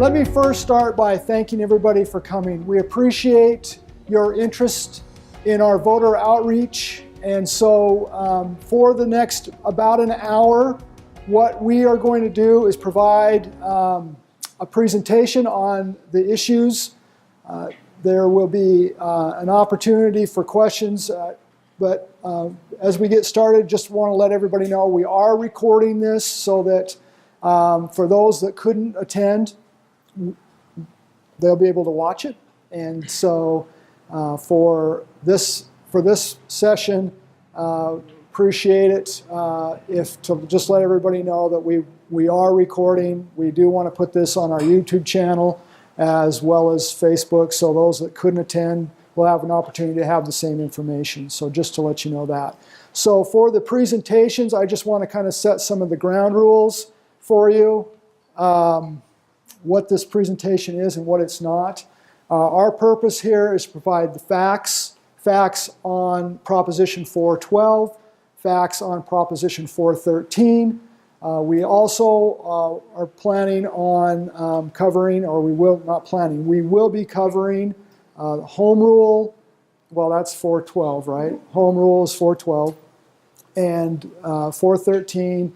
Let me first start by thanking everybody for coming. We appreciate your interest in our voter outreach. And so for the next about an hour, what we are going to do is provide a presentation on the issues. There will be an opportunity for questions, but as we get started, just want to let everybody know we are recording this so that for those that couldn't attend, they'll be able to watch it. And so for this session, appreciate it if to just let everybody know that we are recording. We do want to put this on our YouTube channel as well as Facebook, so those that couldn't attend will have an opportunity to have the same information. So just to let you know that. So for the presentations, I just want to kind of set some of the ground rules for you. What this presentation is and what it's not. Our purpose here is to provide the facts on Proposition 412, facts on Proposition 413. We also are planning on covering, or we will be covering home rule. Well, that's 412, right? Home rule is 412. And 413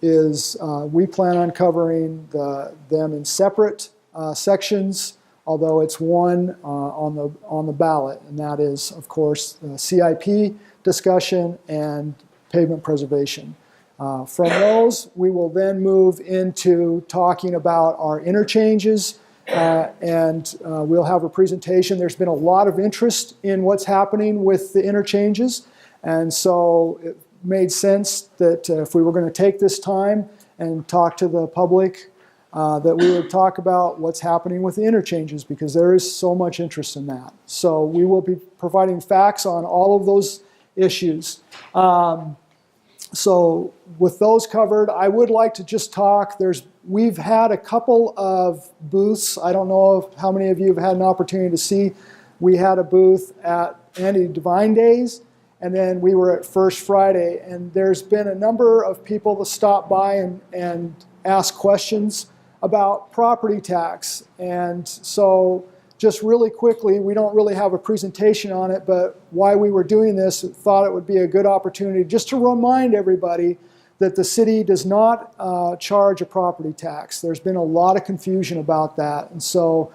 is we plan on covering them in separate sections, although it's one on the ballot, and that is, of course, the CIP discussion and pavement preservation. From those, we will then move into talking about our interchanges, and we'll have a presentation. There's been a lot of interest in what's happening with the interchanges, and so it made sense that if we were going to take this time and talk to the public, that we would talk about what's happening with the interchanges, because there is so much interest in that. So we will be providing facts on all of those issues. So with those covered, I would like to just talk. We've had a couple of booths. I don't know how many of you have had an opportunity to see. We had a booth at Andy Divine Days, and then we were at First Friday, and there's been a number of people that stop by and ask questions about property tax. And so just really quickly, we don't really have a presentation on it, but while we were doing this, thought it would be a good opportunity just to remind everybody that the city does not charge a property tax. There's been a lot of confusion about that. And so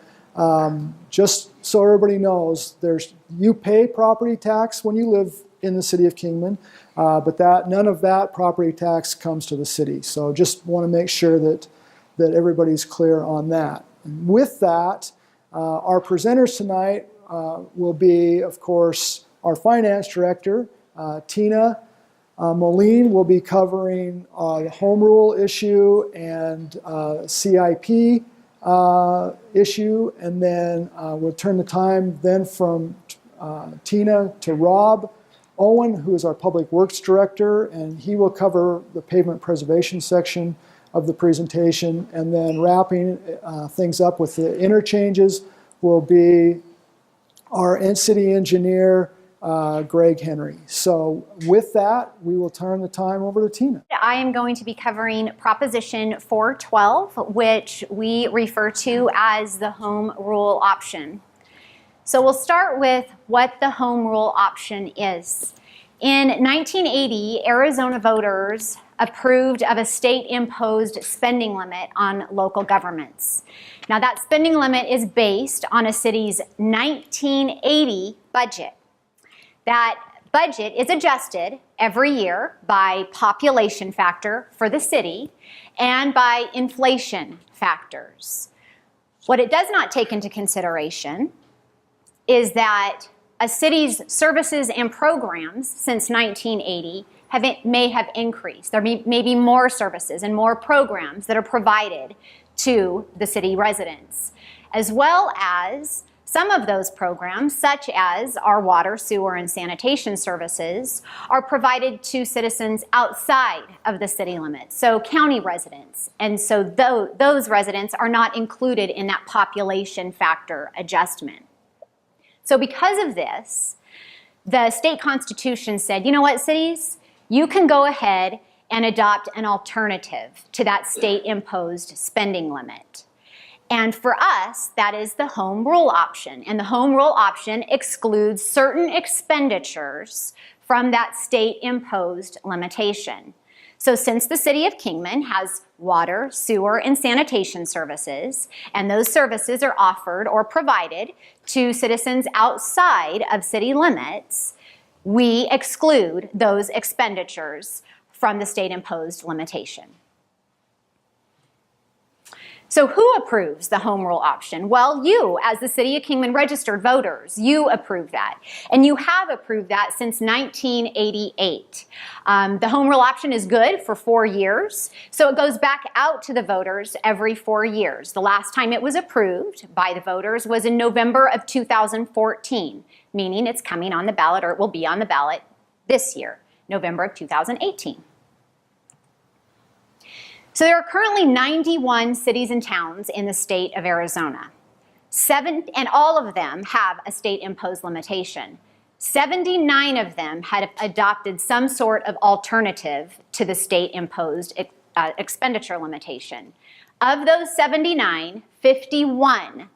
just so everybody knows, you pay property tax when you live in the city of Kingman, but none of that property tax comes to the city. So just want to make sure that everybody's clear on that. And with that, our presenters tonight will be, of course, our finance director, Tina Moline, will be covering the home rule issue and CIP issue, and then we'll turn the time then from Tina to Rob Owen, who is our public works director, and he will cover the pavement preservation section of the presentation, and then wrapping things up with the interchanges will be our city engineer, Greg Henry. So with that, we will turn the time over to Tina. I am going to be covering Proposition 412, which we refer to as the home rule option. So we'll start with what the home rule option is. In 1980, Arizona voters approved of a state-imposed spending limit on local governments. Now that spending limit is based on a city's 1980 budget. That budget is adjusted every year by population factor for the city and by inflation factors. What it does not take into consideration is that a city's services and programs since 1980 may have increased. There may be more services and more programs that are provided to the city residents, as well as some of those programs, such as our water, sewer, and sanitation services, are provided to citizens outside of the city limits, so county residents. And so those residents are not included in that population factor adjustment. So because of this, the state constitution said, you know what, cities? You can go ahead and adopt an alternative to that state-imposed spending limit. And for us, that is the home rule option. And the home rule option excludes certain expenditures from that state-imposed limitation. So since the city of Kingman has water, sewer, and sanitation services, and those services are offered or provided to citizens outside of city limits, we exclude those expenditures from the state-imposed limitation. So who approves the home rule option? Well, you, as the City of Kingman registered voters, you approve that. And you have approved that since 1988. The home rule option is good for 4 years, so it goes back out to the voters every 4 years. The last time it was approved by the voters was in November of 2014, meaning it's coming on the ballot, or it will be on the ballot this year, November of 2018. So there are currently 91 cities and towns in the state of Arizona. And all of them have a state-imposed limitation. 79 of them had adopted some sort of alternative to the state-imposed expenditure limitation. Of those 79, 51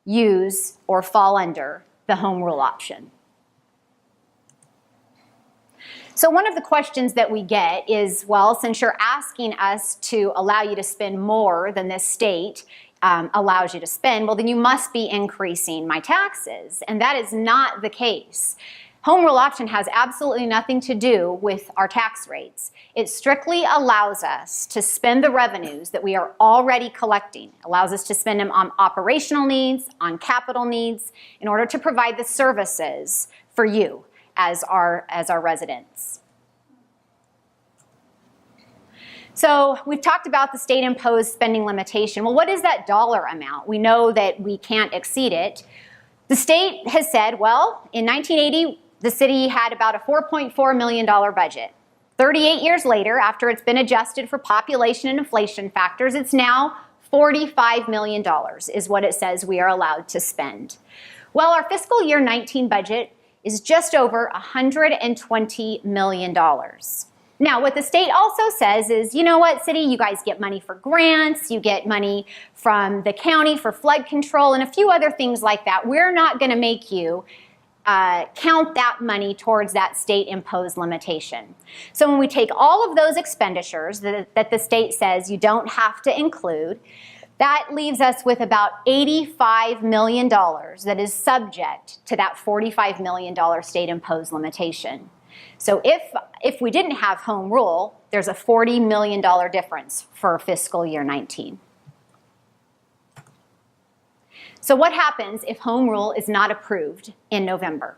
use or fall under the home rule option. So one of the questions that we get is, well, since you're asking us to allow you to spend more than this state allows you to spend, well, then you must be increasing my taxes. And that is not the case. Home rule option has absolutely nothing to do with our tax rates. It strictly allows us to spend the revenues that we are already collecting. It allows us to spend them on operational needs, on capital needs, in order to provide the services for you as our residents. So we've talked about the state-imposed spending limitation. Well, what is that dollar amount? We know that we can't exceed it. The state has said, well, in 1980, the city had about a $4.4 million budget. 38 years later, after it's been adjusted for population and inflation factors, it's now $45 million is what it says we are allowed to spend. Well, our fiscal year 19 budget is just over $120 million. Now, what the state also says is, you know what, city, you guys get money for grants, you get money from the county for flood control, and a few other things like that. We're not going to make you count that money towards that state-imposed limitation. So when we take all of those expenditures that the state says you don't have to include, that leaves us with about $85 million that is subject to that $45 million state-imposed limitation. So if we didn't have home rule, there's a $40 million difference for fiscal year 19. So what happens if home rule is not approved in November?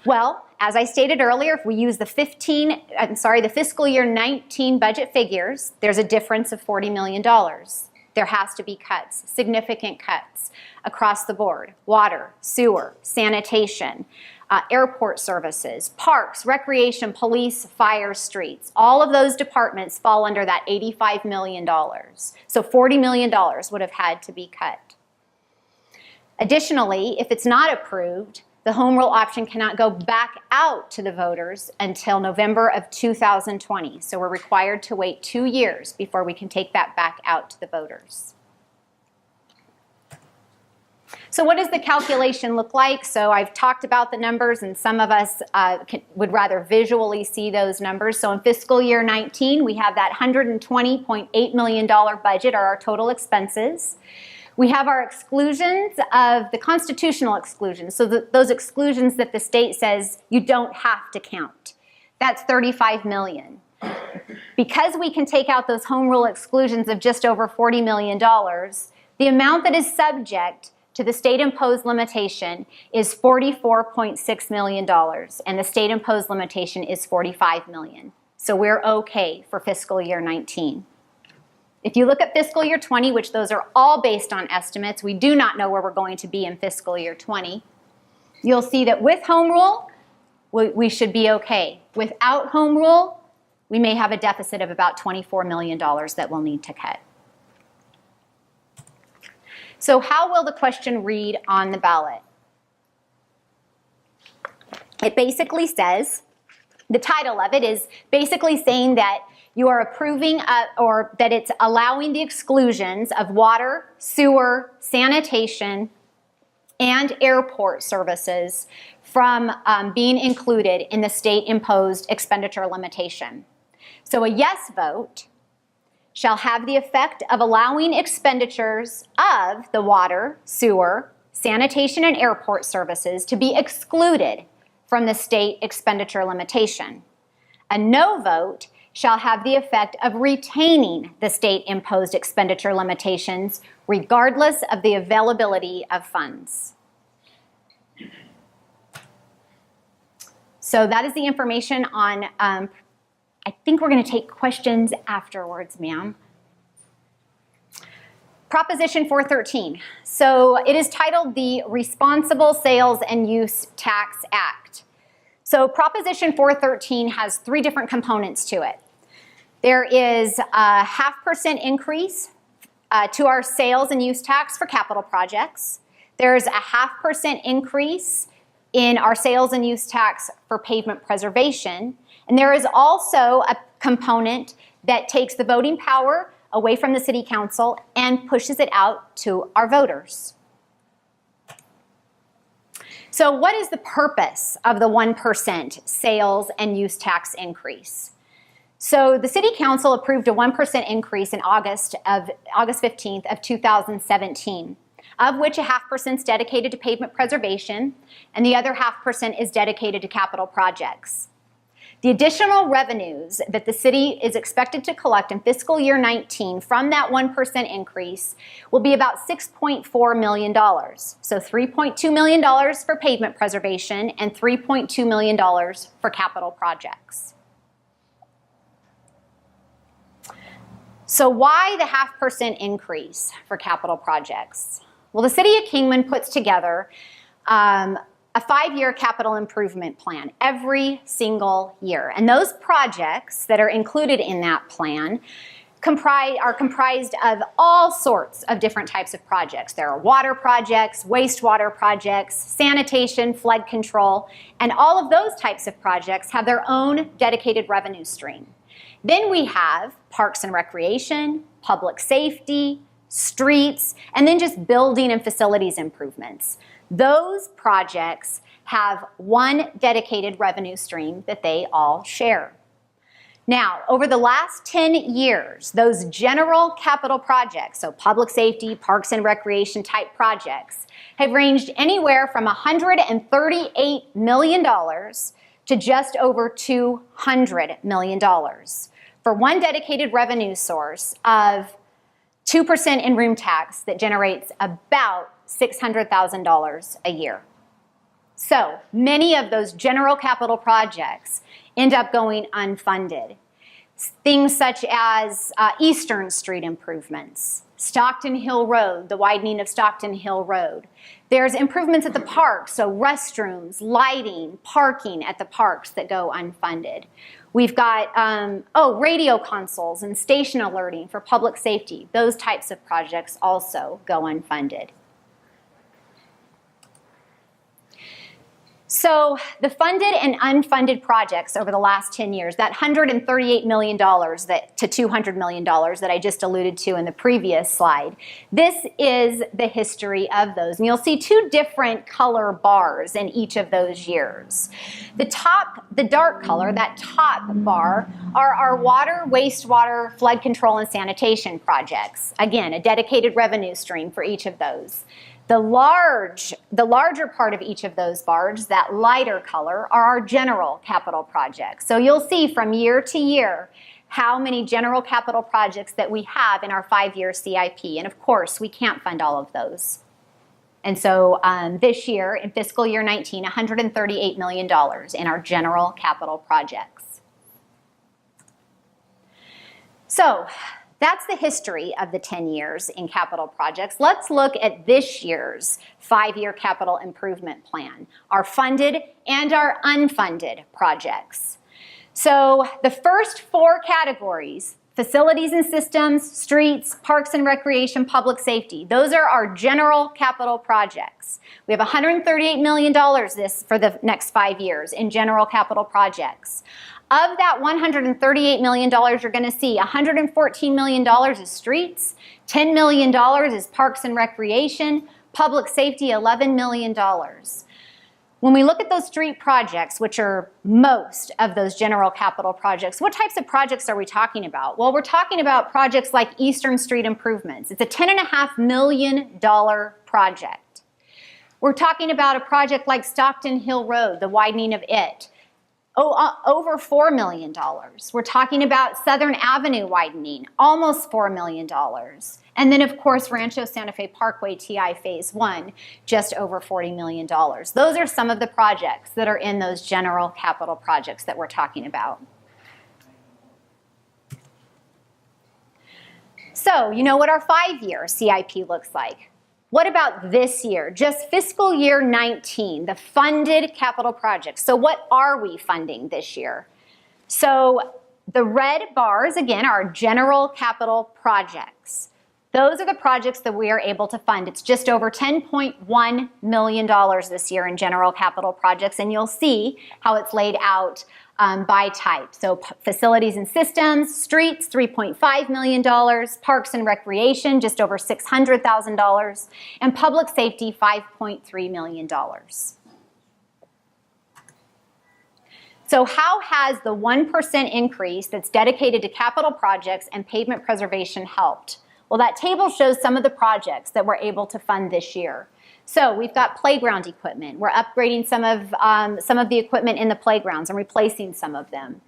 Well, as I stated earlier, if we use the fiscal year 19 budget figures, there's a difference of $40 million. There has to be cuts, significant cuts across the board. Water, sewer, sanitation, airport services, parks, recreation, police, fire, streets. All of those departments fall under that $85 million. So $40 million would have had to be cut. Additionally, if it's not approved, the home rule option cannot go back out to the voters until November of 2020. So we're required to wait 2 years before we can take that back out to the voters. So what does the calculation look like? So I've talked about the numbers, and some of us would rather visually see those numbers. So in fiscal year 19, we have that $120.8 million budget, or our total expenses. We have our exclusions of the constitutional exclusions, so those exclusions that the state says you don't have to count. That's $35 million. Because we can take out those home rule exclusions of just over $40 million, the amount that is subject to the state-imposed limitation is $44.6 million, and the state-imposed limitation is $45 million. So we're okay for fiscal year 19. If you look at fiscal year 20, which those are all based on estimates, we do not know where we're going to be in fiscal year 20, you'll see that with home rule, we should be okay. Without home rule, we may have a deficit of about $24 million that we'll need to cut. So how will the question read on the ballot? It basically says, the title of it is basically saying that you are approving or that it's allowing the exclusions of water, sewer, sanitation, and airport services from being included in the state-imposed expenditure limitation. So a yes vote shall have the effect of allowing expenditures of the water, sewer, sanitation, and airport services to be excluded from the state expenditure limitation. A no vote shall have the effect of retaining the state-imposed expenditure limitations regardless of the availability of funds. So that is the information on, I think we're going to take questions afterwards, ma'am. Proposition 413. So it is titled the Responsible Sales and Use Tax Act. So Proposition 413 has three different components to it. There is a 0.5% increase to our sales and use tax for capital projects. There's a 0.5% increase in our sales and use tax for pavement preservation. And there is also a component that takes the voting power away from the City Council and pushes it out to our voters. So what is the purpose of the 1% sales and use tax increase? So the City Council approved a 1% increase in August 15th of 2017, of which a 0.5% is dedicated to pavement preservation and the other 0.5% is dedicated to capital projects. The additional revenues that the city is expected to collect in fiscal year 19 from that 1% increase will be about $6.4 million. So $3.2 million for pavement preservation and $3.2 million for capital projects. So why the 0.5% increase for capital projects? Well, the City of Kingman puts together a 5-year capital improvement plan every single year. And those projects that are included in that plan are comprised of all sorts of different types of projects. There are water projects, wastewater projects, sanitation, flood control, and all of those types of projects have their own dedicated revenue stream. Then we have parks and recreation, public safety, streets, and then just building and facilities improvements. Those projects have one dedicated revenue stream that they all share. Now, over the last 10 years, those general capital projects, so public safety, parks and recreation type projects, have ranged anywhere from $138 million to just over $200 million for one dedicated revenue source of 2% in room tax that generates about $600,000 a year. So many of those general capital projects end up going unfunded. Things such as Eastern Street improvements, Stockton Hill Road, the widening of Stockton Hill Road. There's improvements at the parks, so restrooms, lighting, parking at the parks that go unfunded. We've got, radio consoles and station alerting for public safety. Those types of projects also go unfunded. So the funded and unfunded projects over the last 10 years, that $138 million to $200 million that I just alluded to in the previous slide, this is the history of those. And you'll see two different color bars in each of those years. The dark color, that top bar, are our water, wastewater, flood control, and sanitation projects. Again, a dedicated revenue stream for each of those. The larger part of each of those bars, that lighter color, are our general capital projects. So you'll see from year to year how many general capital projects that we have in our 5-year CIP. And of course, we can't fund all of those. And so this year, in fiscal year 19, $138 million in our general capital projects. So that's the history of the 10 years in capital projects. Let's look at this year's 5-year capital improvement plan, our funded and our unfunded projects. So the first 4 categories, facilities and systems, streets, parks and recreation, public safety, those are our general capital projects. We have $138 million for the next 5 years in general capital projects. Of that $138 million, you're going to see $114 million is streets, $10 million is parks and recreation, public safety, $11 million. When we look at those street projects, which are most of those general capital projects, what types of projects are we talking about? Well, we're talking about projects like Eastern Street Improvements. It's a $10.5 million project. We're talking about a project like Stockton Hill Road, the widening of it. Over $4 million. We're talking about Southern Avenue widening, almost $4 million. And then, of course, Rancho Santa Fe Parkway TI Phase 1, just over $40 million. Those are some of the projects that are in those general capital projects that we're talking about. So, you know what our 5-year CIP looks like. What about this year? Just fiscal year 19, the funded capital projects. So what are we funding this year? So the red bars, again, are general capital projects. Those are the projects that we are able to fund. It's just over $10.1 million this year in general capital projects, and you'll see how it's laid out by type. So facilities and systems, streets, $3.5 million, parks and recreation, just over $600,000, and public safety, $5.3 million. So how has the 1% increase that's dedicated to capital projects and pavement preservation helped? Well, that table shows some of the projects that we're able to fund this year. So we've got playground equipment. We're upgrading some of the equipment in the playgrounds and replacing some of them.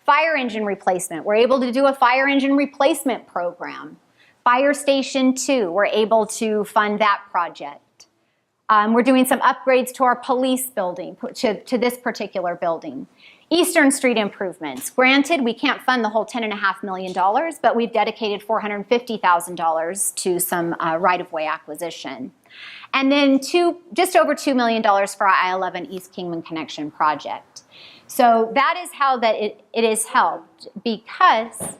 Fire engine replacement. We're able to do a fire engine replacement program. Fire Station 2, we're able to fund that project. We're doing some upgrades to our police building, to this particular building. Eastern Street improvements. Granted, we can't fund the whole $10.5 million, but we've dedicated $450,000 to some right-of-way acquisition. And then just over $2 million for our I-11 East Kingman connection project. So that is how that it is helped because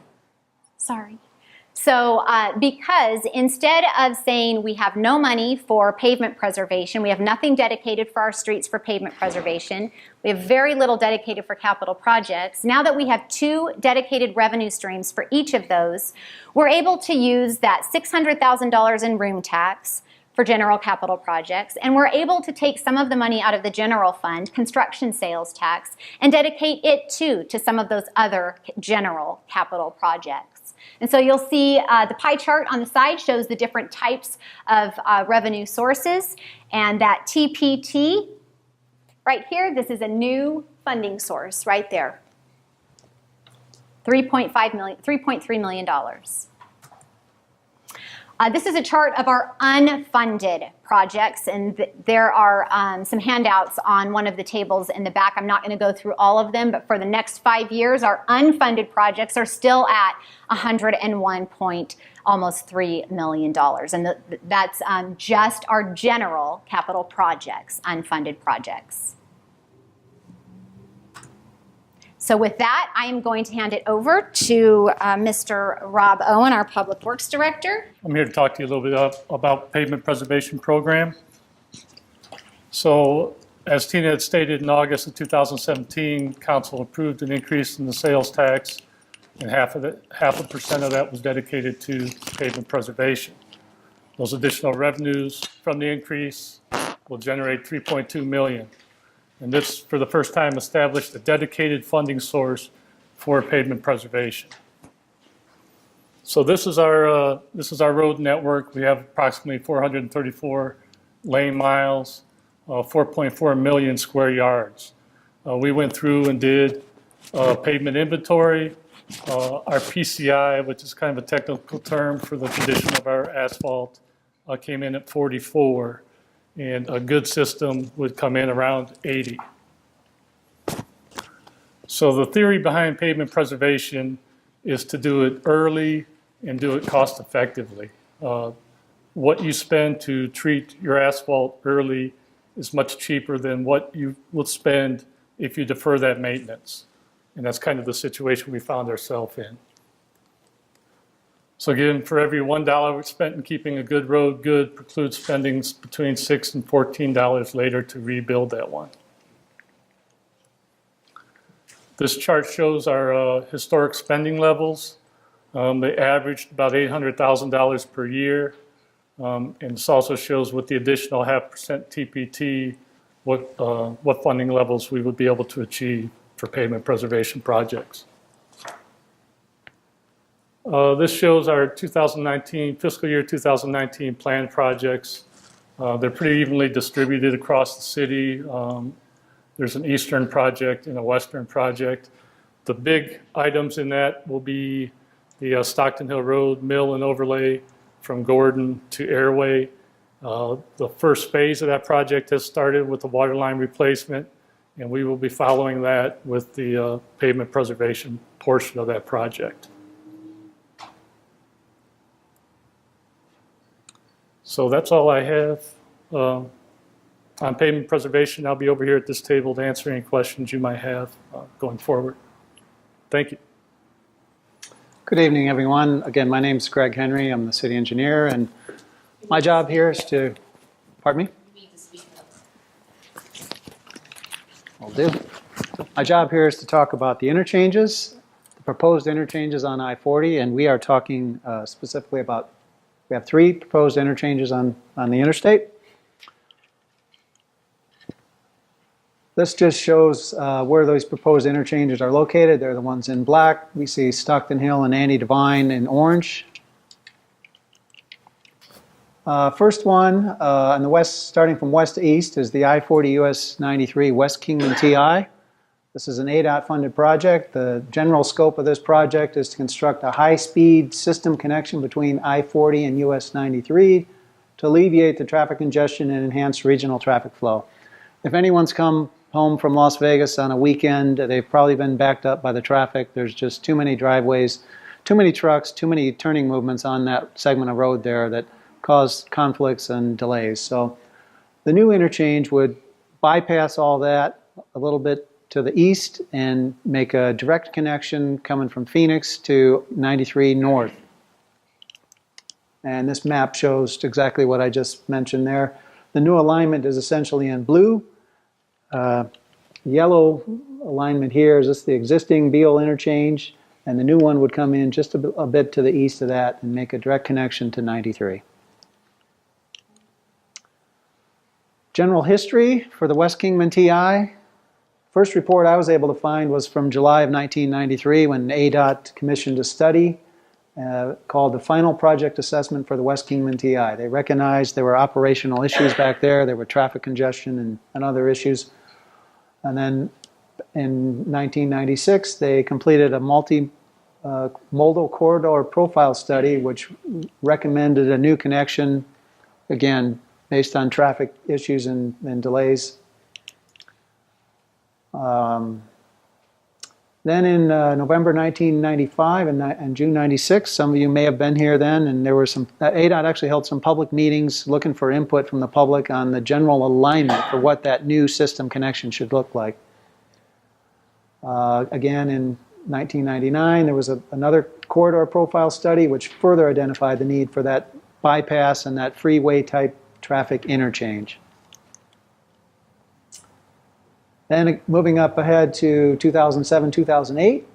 instead of saying we have no money for pavement preservation, we have nothing dedicated for our streets for pavement preservation, we have very little dedicated for capital projects. Now that we have 2 dedicated revenue streams for each of those, we're able to use that $600,000 in room tax for general capital projects, and we're able to take some of the money out of the general fund, construction sales tax, and dedicate it to some of those other general capital projects. And so you'll see the pie chart on the side shows the different types of revenue sources, and that TPT right here, this is a new funding source right there, $3.3 million. This is a chart of our unfunded projects, and there are some handouts on one of the tables in the back. I'm not going to go through all of them, but for the next 5 years, our unfunded projects are still at almost $3 million, and that's just our general capital projects, unfunded projects. So with that, I am going to hand it over to Mr. Rob Owen, our Public Works Director. I'm here to talk to you a little bit about pavement preservation program. So as Tina had stated, in August of 2017, Council approved an increase in the sales tax, and half a percent of that was dedicated to pavement preservation. Those additional revenues from the increase will generate $3.2 million. And this, for the first time, established a dedicated funding source for pavement preservation. So this is our road network. We have approximately 434 lane miles, 4.4 million square yards. We went through and did pavement inventory. Our PCI, which is kind of a technical term for the condition of our asphalt, came in at 44. And a good system would come in around 80. So the theory behind pavement preservation is to do it early and do it cost effectively. What you spend to treat your asphalt early is much cheaper than what you will spend if you defer that maintenance. And that's kind of the situation we found ourselves in. So again, for every $1 spent in keeping a good road good precludes spending between $6 and $14 later to rebuild that one. This chart shows our historic spending levels. They averaged about $800,000 per year. And this also shows with the additional 0.5% TPT, what funding levels we would be able to achieve for pavement preservation projects. This shows our 2019, fiscal year 2019 planned projects. They're pretty evenly distributed across the city. There's an eastern project and a western project. The big items in that will be the Stockton Hill Road mill and overlay from Gordon to Airway. The first phase of that project has started with the water line replacement, and we will be following that with the pavement preservation portion of that project. So that's all I have. On pavement preservation, I'll be over here at this table to answer any questions you might have going forward. Thank you. Good evening, everyone. Again, my name is Greg Henry. I'm the city engineer, and my job here is to, pardon me? Will do. My job here is to talk about the interchanges, the proposed interchanges on I-40, and we are talking specifically about, we have 3 proposed interchanges on the interstate. This just shows where those proposed interchanges are located. They're the ones in black. We see Stockton Hill and Andy Devine in orange. First one on the west, starting from west to east, is the I-40 US 93 West Kingman TI. This is an ADOT funded project. The general scope of this project is to construct a high-speed system connection between I-40 and US 93 to alleviate the traffic congestion and enhance regional traffic flow. If anyone's come home from Las Vegas on a weekend, they've probably been backed up by the traffic. There's just too many driveways, too many trucks, too many turning movements on that segment of road there that cause conflicts and delays. So the new interchange would bypass all that a little bit to the east and make a direct connection coming from Phoenix to 93 north. And this map shows exactly what I just mentioned there. The new alignment is essentially in blue. Yellow alignment here is just the existing Beale interchange, and the new one would come in just a bit to the east of that and make a direct connection to 93. General history for the West Kingman TI. First report I was able to find was from July of 1993 when ADOT commissioned a study called the Final Project Assessment for the West Kingman TI. They recognized there were operational issues back there. There were traffic congestion and other issues. And then in 1996, they completed a multi-modal corridor profile study, which recommended a new connection, again, based on traffic issues and delays. Then in November 1995 and June 96, some of you may have been here then, and there were some, ADOT actually held some public meetings looking for input from the public on the general alignment for what that new system connection should look like. Again, in 1999, there was another corridor profile study which further identified the need for that bypass and that freeway type traffic interchange. Then moving up ahead to 2007, 2008,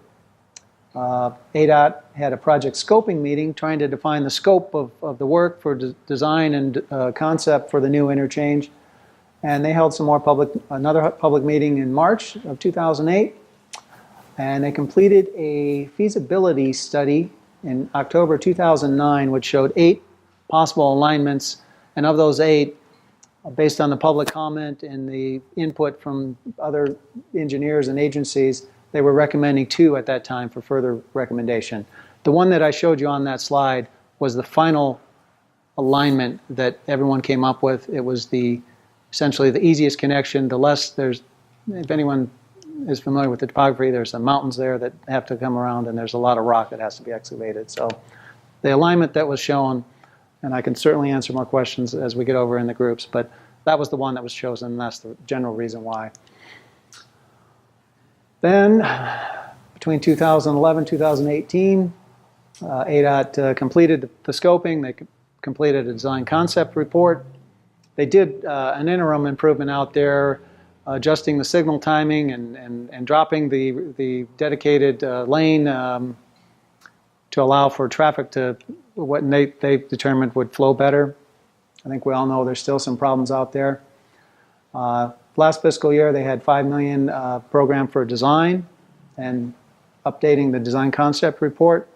ADOT had a project scoping meeting trying to define the scope of the work for design and concept for the new interchange. And they held some more another public meeting in March of 2008. And they completed a feasibility study in October 2009, which showed 8 possible alignments. And of those 8, based on the public comment and the input from other engineers and agencies, they were recommending 2 at that time for further recommendation. The one that I showed you on that slide was the final alignment that everyone came up with. It was essentially the easiest connection. The less if anyone is familiar with the topography, there's some mountains there that have to come around, and there's a lot of rock that has to be excavated. So the alignment that was shown, and I can certainly answer more questions as we get over in the groups, but that was the one that was chosen, and that's the general reason why. Then, between 2011 2018, ADOT completed the scoping. They completed a design concept report. They did an interim improvement out there adjusting the signal timing and dropping the dedicated lane to allow for traffic to what they determined would flow better. I think we all know there's still some problems out there. Last fiscal year, they had $5 million programmed for design and updating the design concept report.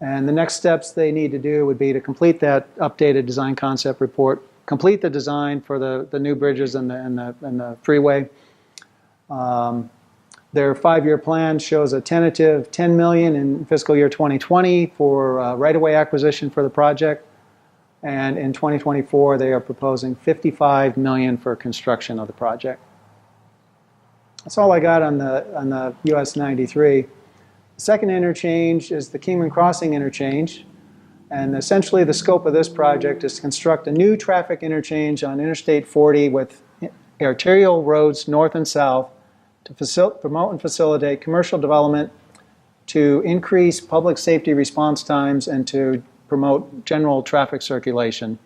And the next steps they need to do would be to complete that updated design concept report, complete the design for the new bridges and the freeway. Their 5-year plan shows a tentative $10 million in fiscal year 2020 for right-of-way acquisition for the project. And in 2024, they are proposing $55 million for construction of the project. That's all I got on the US 93. The second interchange is the Kingman Crossing interchange. And essentially the scope of this project is to construct a new traffic interchange on Interstate 40 with arterial roads north and south to promote and facilitate commercial development, to increase public safety response times, and to promote general traffic circulation.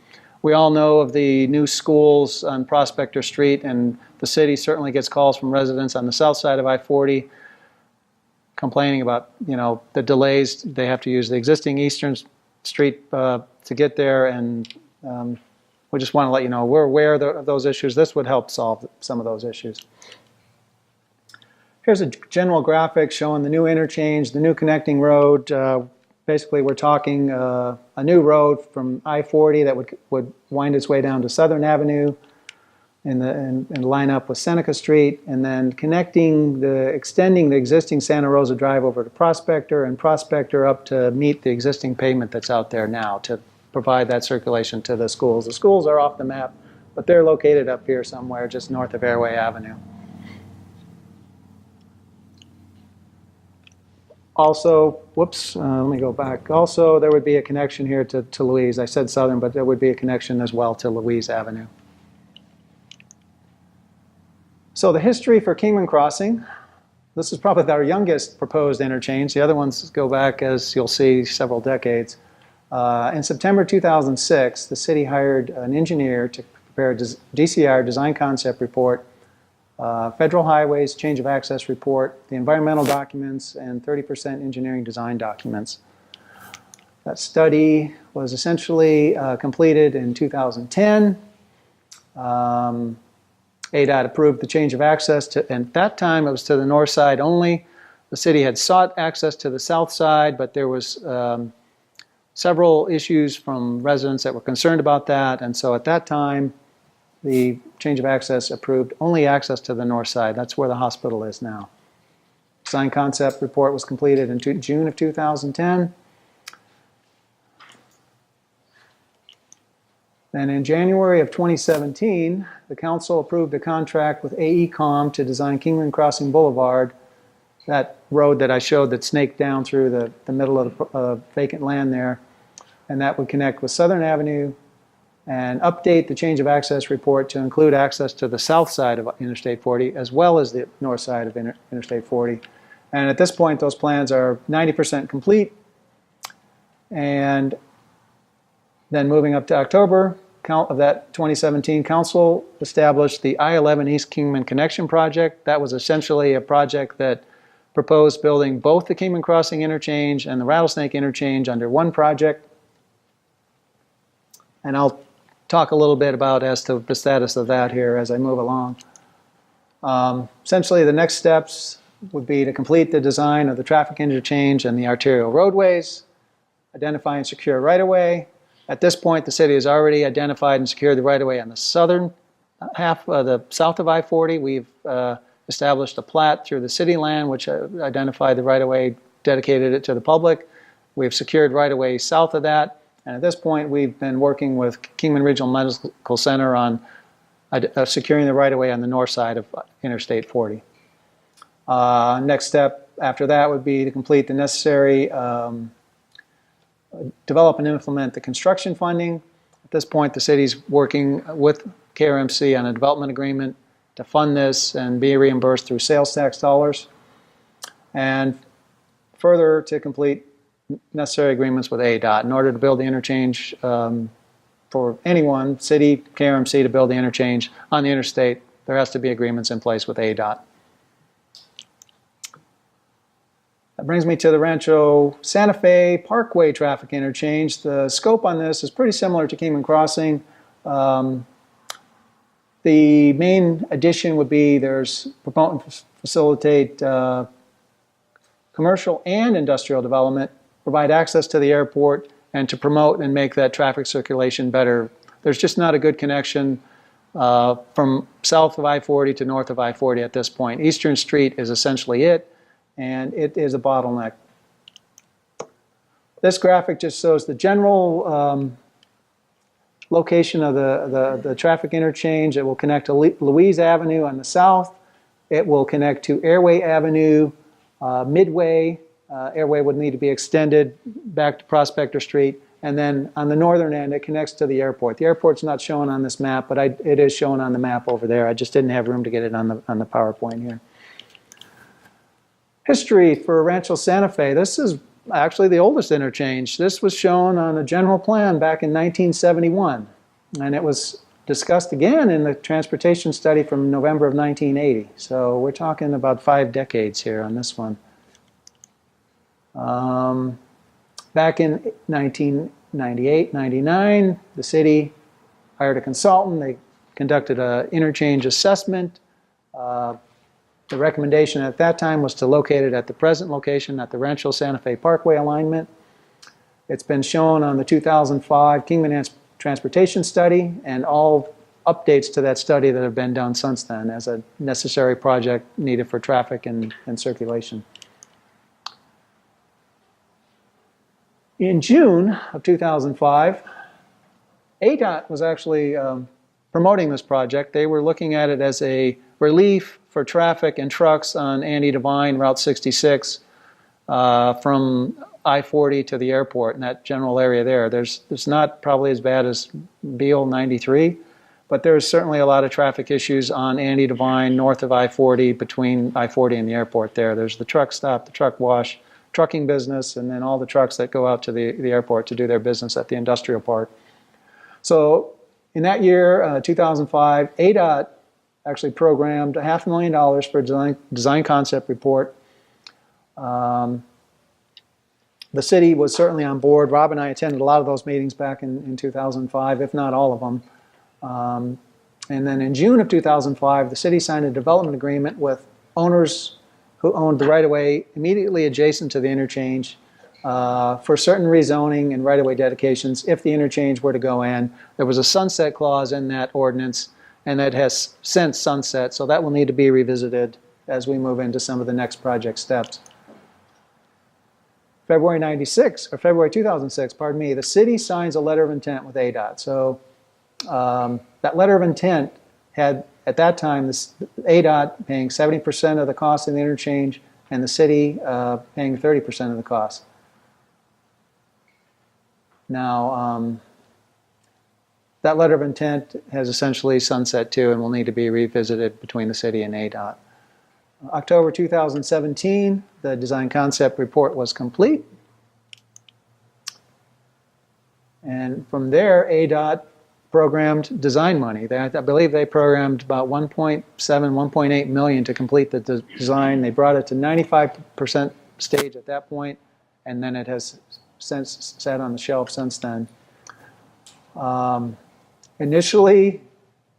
We all know of the new schools on Prospector Street, and the city certainly gets calls from residents on the south side of I-40 complaining about, the delays. They have to use the existing Eastern Street to get there, and we just want to let you know we're aware of those issues. This would help solve some of those issues. Here's a general graphic showing the new interchange, the new connecting road. Basically, we're talking a new road from I-40 that would wind its way down to Southern Avenue and line up with Seneca Street, and then extending the existing Santa Rosa Drive over to Prospector, and Prospector up to meet the existing pavement that's out there now to provide that circulation to the schools. The schools are off the map, but they're located up here somewhere just north of Airway Avenue. Also, let me go back. Also, there would be a connection here to Louise. I said Southern, but there would be a connection as well to Louise Avenue. So the history for Kingman Crossing, this is probably our youngest proposed interchange. The other ones go back, as you'll see, several decades. In September 2006, the city hired an engineer to prepare a DCR, design concept report, federal highways, change of access report, the environmental documents, and 30% engineering design documents. That study was essentially completed in 2010. ADOT approved the change of access and at that time it was to the north side only. The city had sought access to the south side, but there was several issues from residents that were concerned about that, and so at that time the change of access approved only access to the north side. That's where the hospital is now. Design concept report was completed in June of 2010. Then in January of 2017, the council approved a contract with AECom to design Kingman Crossing Boulevard, that road that I showed that snaked down through the middle of the vacant land there, and that would connect with Southern Avenue and update the change of access report to include access to the south side of Interstate 40 as well as the north side of Interstate 40. And at this point, those plans are 90% complete. And then moving up to October of that 2017, council established the I-11 East Kingman Connection Project. That was essentially a project that proposed building both the Kingman Crossing Interchange and the Rattlesnake Interchange under one project. And I'll talk a little bit about as to the status of that here as I move along. Essentially, the next steps would be to complete the design of the traffic interchange and the arterial roadways, identify and secure right-of-way. At this point, the city has already identified and secured the right-of-way on the southern half, the south of I-40. We've established a plat through the city land, which identified the right-of-way, dedicated it to the public. We've secured right-of-way south of that. And at this point, we've been working with Kingman Regional Medical Center on securing the right-of-way on the north side of Interstate 40. Next step after that would be to complete the necessary develop and implement the construction funding. At this point, the city's working with KRMC on a development agreement to fund this and be reimbursed through sales tax dollars. And further, to complete necessary agreements with ADOT in order to build the interchange for anyone, city, KRMC, to build the interchange on the interstate there has to be agreements in place with ADOT. That brings me to the Rancho Santa Fe Parkway traffic interchange. The scope on this is pretty similar to Kingman Crossing. The main addition would be there's promote and facilitate commercial and industrial development, provide access to the airport, and to promote and make that traffic circulation better. There's just not a good connection from south of I-40 to north of I-40 at this point. Eastern Street is essentially it, and it is a bottleneck. This graphic just shows the general location of the traffic interchange. It will connect to Louise Avenue on the south. It will connect to Airway Avenue, Midway. Airway would need to be extended back to Prospector Street. And then on the northern end, it connects to the airport. The airport's not shown on this map, but it is shown on the map over there. I just didn't have room to get it on the PowerPoint here. History for Rancho Santa Fe. This is actually the oldest interchange. This was shown on a general plan back in 1971. And it was discussed again in the transportation study from November of 1980. So we're talking about 5 decades here on this one. Back in 1998-99, the city hired a consultant. They conducted an interchange assessment. The recommendation at that time was to locate it at the present location at the Rancho Santa Fe Parkway alignment. It's been shown on the 2005 Kingman Transportation Study and all updates to that study that have been done since then as a necessary project needed for traffic and circulation. In June of 2005, ADOT was actually promoting this project. They were looking at it as a relief for traffic and trucks on Andy Devine, Route 66, from I-40 to the airport in that general area there. It's not probably as bad as Beale 93, but there's certainly a lot of traffic issues on Andy Devine, north of I-40, between I-40 and the airport there. There's the truck stop, the truck wash, trucking business, and then all the trucks that go out to the airport to do their business at the industrial park. So in that year, 2005, ADOT actually programmed $500,000 for a design concept report. The city was certainly on board. Rob and I attended a lot of those meetings back in 2005, if not all of them. And then in June of 2005, the city signed a development agreement with owners who owned the right-of-way immediately adjacent to the interchange for certain rezoning and right-of-way dedications if the interchange were to go in. There was a sunset clause in that ordinance, and that has since sunset, so that will need to be revisited as we move into some of the next project steps. February 2006, pardon me, the city signs a letter of intent with ADOT. So that letter of intent had, at that time, ADOT paying 70% of the cost of the interchange and the city paying 30% of the cost. Now, that letter of intent has essentially sunset too and will need to be revisited between the city and ADOT. October 2017, the design concept report was complete. And from there, ADOT programmed design money. I believe they programmed about 1.7, 1.8 million to complete the design. They brought it to 95% stage at that point, and then it has since sat on the shelf since then. Initially,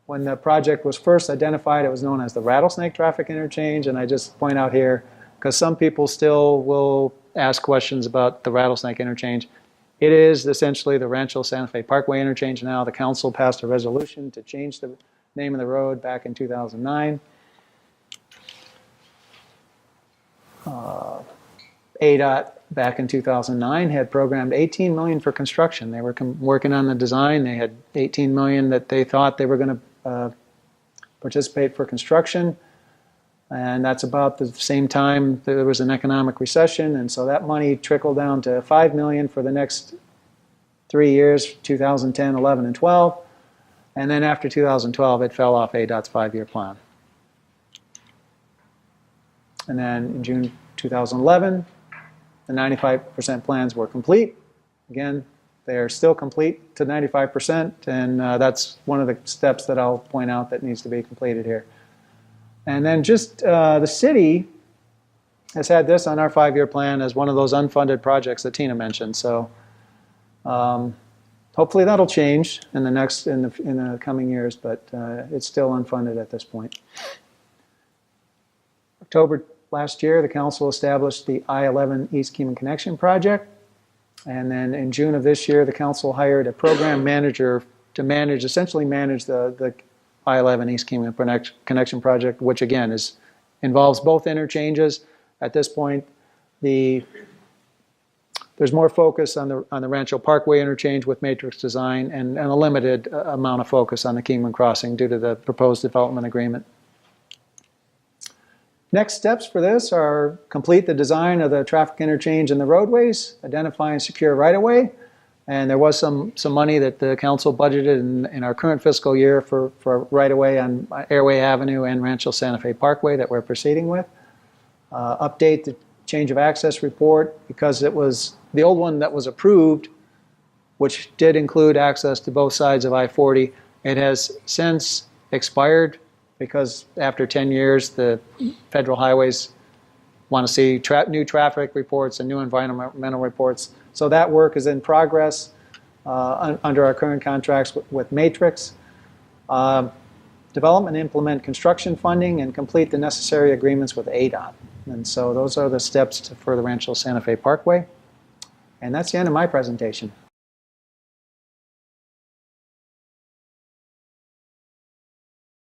when the project was first identified, it was known as the Rattlesnake Traffic Interchange, and I just point out here, because some people still will ask questions about the Rattlesnake Interchange. It is essentially the Rancho Santa Fe Parkway Interchange now. The council passed a resolution to change the name of the road back in 2009. ADOT back in 2009 had programmed $18 million for construction. They were working on the design. They had $18 million that they thought they were going to participate for construction. And that's about the same time there was an economic recession. And so that money trickled down to $5 million for the next 3 years, 2010, 11, and 12. And then after 2012, it fell off ADOT's 5-year plan. And then in June 2011, the 95% plans were complete. Again, they are still complete to 95%, and that's one of the steps that I'll point out that needs to be completed here. And then just the city has had this on our 5-year plan as one of those unfunded projects that Tina mentioned. So hopefully that'll change in the coming years, but it's still unfunded at this point. October last year, the council established the I-11 East Kingman Connection project. And then in June of this year, the council hired a program manager to essentially manage the I-11 East Kingman Connection project, which again involves both interchanges. At this point, there's more focus on the Rancho Parkway interchange with matrix design and a limited amount of focus on the Kingman crossing due to the proposed development agreement. Next steps for this are complete the design of the traffic interchange and the roadways, identify and secure right-of-way, and there was some money that the council budgeted in our current fiscal year for right-of-way on Airway Avenue and Rancho Santa Fe Parkway that we're proceeding with. Update the change of access report because it was the old one that was approved, which did include access to both sides of I-40. It has since expired because after 10 years, the federal highways want to see new traffic reports and new environmental reports. So that work is in progress under our current contracts with Matrix. Develop and implement construction funding and complete the necessary agreements with ADOT. And so those are the steps for the Rancho Santa Fe Parkway. And that's the end of my presentation.